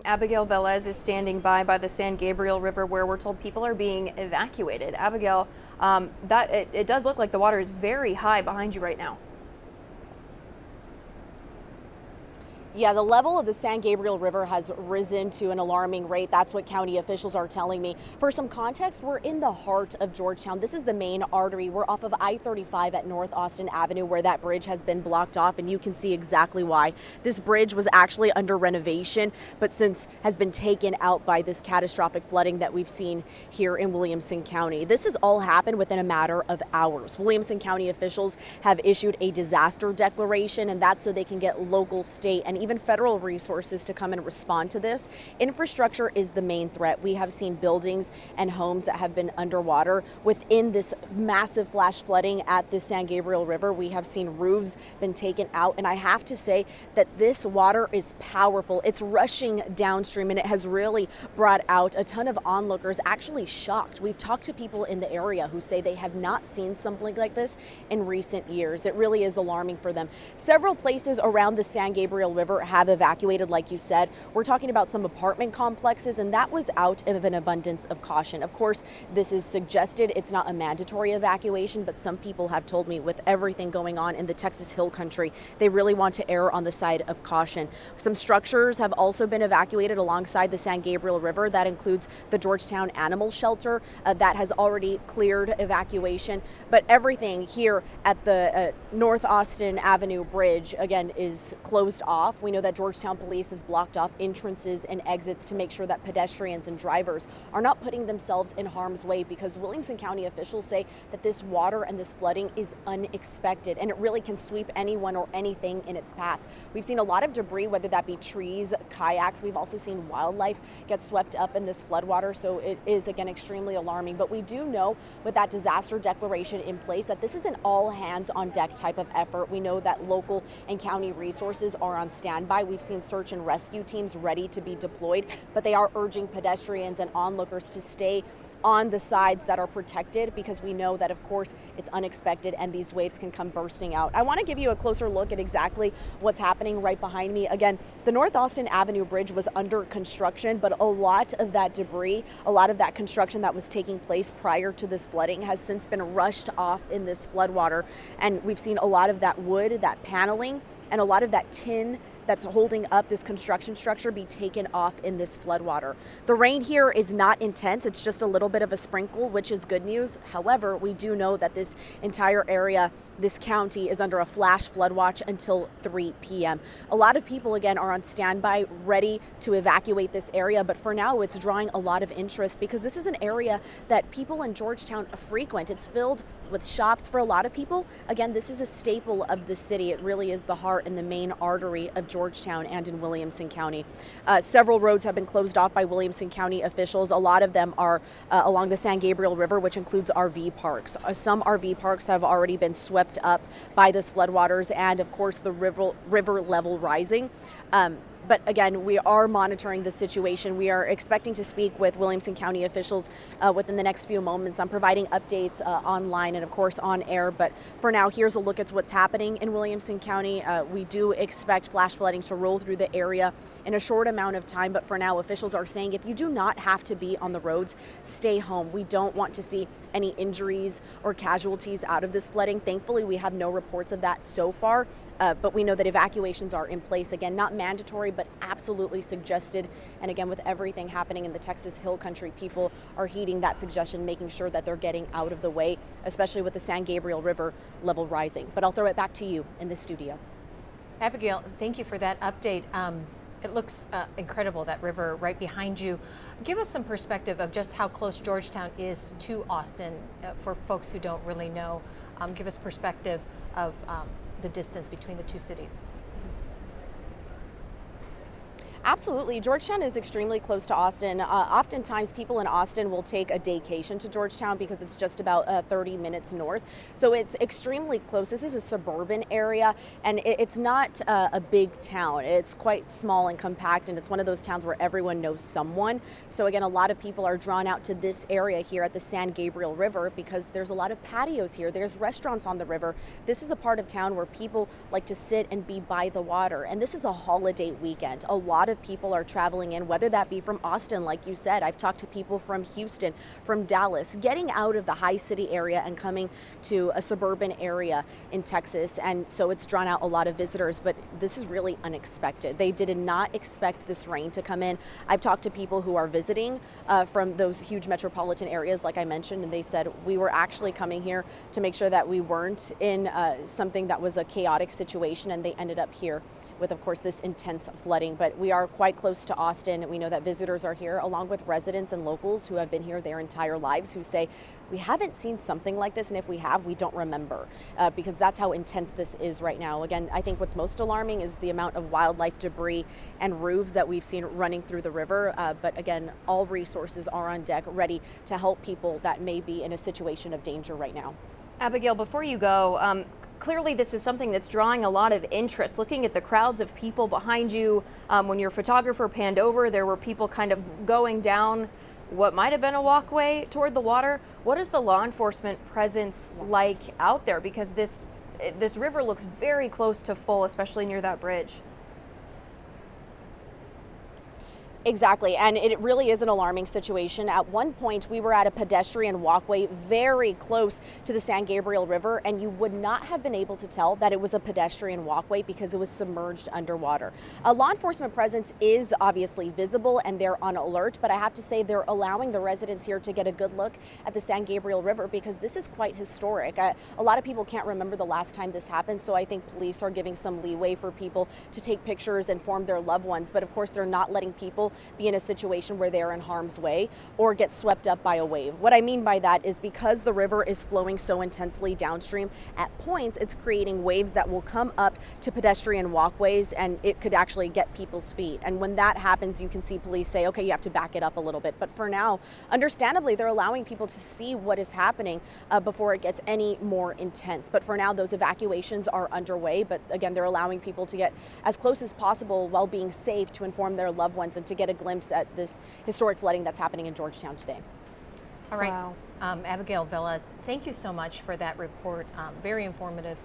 Abigail Velez is standing by the San Gabriel River, where we're told people are being evacuated. Abigail, it does look like the water is very high behind you right now. Yeah, the level of the San Gabriel River has risen to an alarming rate. That's what county officials are telling me. For some context, we're in the heart of Georgetown. This is the main artery. We're off of I-35 at North Austin Avenue, where that bridge has been blocked off, and you can see exactly why. This bridge was actually under renovation, but since has been taken out by this catastrophic flooding that we've seen here in Williamson County. This has all happened within a matter of hours. Williamson County officials have issued a disaster declaration, and that's so they can get local, state, and even federal resources to come and respond to this. Infrastructure is the main threat. We have seen buildings and homes that have been underwater within this massive flash flooding at the San Gabriel River. We have seen roofs been taken out, and I have to say that this water is powerful. It's rushing downstream, and it has really brought out a ton of onlookers actually shocked. We've talked to people in the area who say they have not seen something like this in recent years. It really is alarming for them. Several places around the San Gabriel River have evacuated, like you said. We're talking about some apartment complexes, and that was out of an abundance of caution. Of course, this is suggested. It's not a mandatory evacuation, but some people have told me with everything going on in the Texas Hill Country, they really want to err on the side of caution. Some structures have also been evacuated alongside the San Gabriel River. That includes the Georgetown Animal Shelter that has already cleared evacuation. But everything here at the North Austin Avenue Bridge, again, is closed off. We know that Georgetown Police has blocked off entrances and exits to make sure that pedestrians and drivers are not putting themselves in harm's way, because Williamson County officials say that this water and this flooding is unexpected, and it really can sweep anyone or anything in its path. We've seen a lot of debris, whether that be trees, kayaks. We've also seen wildlife get swept up in this floodwater, so it is, again, extremely alarming. But we do know with that disaster declaration in place that this is an all hands on deck type of effort. We know that local and county resources are on standby. We've seen search and rescue teams ready to be deployed, but they are urging pedestrians and onlookers to stay on the sides that are protected, because we know that, of course, it's unexpected and these waves can come bursting out. I want to give you a closer look at exactly what's happening right behind me. Again, the North Austin Avenue Bridge was under construction, but a lot of that debris, a lot of that construction that was taking place prior to this flooding has since been rushed off in this floodwater. And we've seen a lot of that wood, that paneling, and a lot of that tin that's holding up this construction structure be taken off in this floodwater. The rain here is not intense. It's just a little bit of a sprinkle, which is good news. However, we do know that this entire area, this county, is under a flash flood watch until 3 p.m. A lot of people, again, are on standby, ready to evacuate this area. But for now, it's drawing a lot of interest because this is an area that people in Georgetown frequent. It's filled with shops for a lot of people. Again, this is a staple of the city. It really is the heart and the main artery of Georgetown and in Williamson County. Several roads have been closed off by Williamson County officials. A lot of them are along the San Gabriel River, which includes RV parks. Some RV parks have already been swept up by this floodwaters and, of course, the river level rising. But again, we are monitoring the situation. We are expecting to speak with Williamson County officials within the next few moments. I'm providing updates online and, of course, on air. But for now, here's a look at what's happening in Williamson County. We do expect flash flooding to roll through the area in a short amount of time. But for now, officials are saying if you do not have to be on the roads, stay home. We don't want to see any injuries or casualties out of this flooding. Thankfully, we have no reports of that so far. But we know that evacuations are in place. Again, not mandatory, but absolutely suggested. And again, with everything happening in the Texas Hill Country, people are heeding that suggestion, making sure that they're getting out of the way, especially with the San Gabriel River level rising. But I'll throw it back to you in the studio. Abigail, thank you for that update. It looks incredible, that river right behind you. Give us some perspective of just how close Georgetown is to Austin for folks who don't really know. Give us perspective of the distance between the two cities. Absolutely. Georgetown is extremely close to Austin. Oftentimes people in Austin will take a daycation to Georgetown because it's just about 30 minutes north. So it's extremely close. This is a suburban area, and it's not a big town. It's quite small and compact, and it's one of those towns where everyone knows someone. So again, a lot of people are drawn out to this area here at the San Gabriel River because there's a lot of patios here. There's restaurants on the river. This is a part of town where people like to sit and be by the water. And this is a holiday weekend. A lot of of people are traveling in, whether that be from Austin, like you said. I've talked to people from Houston, from Dallas, getting out of the high city area and coming to a suburban area in Texas. And so it's drawn out a lot of visitors, but this is really unexpected. They did not expect this rain to come in. I've talked to people who are visiting from those huge metropolitan areas, like I mentioned, and they said we were actually coming here to make sure that we weren't in something that was a chaotic situation, and they ended up here with, of course, this intense flooding. But we are quite close to Austin. We know that visitors are here, along with residents and locals who have been here their entire lives, who say we haven't seen something like this, and if we have, we don't remember, because that's how intense this is right now. Again, I think what's most alarming is the amount of wildlife debris and roofs that we've seen running through the river. But again, all resources are on deck, ready to help people that may be in a situation of danger right now. Abigail, before you go, clearly this is something that's drawing a lot of interest. Looking at the crowds of people behind you, when your photographer panned over, there were people kind of going down what might have been a walkway toward the water. What is the law enforcement presence like out there? Because this river looks very close to full, especially near that bridge. Exactly, and it really is an alarming situation. At one point, we were at a pedestrian walkway very close to the San Gabriel River, and you would not have been able to tell that it was a pedestrian walkway because it was submerged underwater. A law enforcement presence is obviously visible, and they're on alert, but I have to say they're allowing the residents here to get a good look at the San Gabriel River because this is quite historic. A lot of people can't remember the last time this happened, so I think police are giving some leeway for people to take pictures and inform their loved ones, but of course they're not letting people be in a situation where they're in harm's way or get swept up by a wave. What I mean by that is because the river is flowing so intensely downstream, at points it's creating waves that will come up to pedestrian walkways, and it could actually get people's feet. And when that happens, you can see police say, okay, you have to back it up a little bit. But for now, understandably, they're allowing people to see what is happening before it gets any more intense. But for now, those evacuations are underway. But again, they're allowing people to get as close as possible while being safe to inform their loved ones and to get a glimpse at this historic flooding that's happening in Georgetown today. All right, Wow. Abigail Velez, thank you so much for that report. Very informative.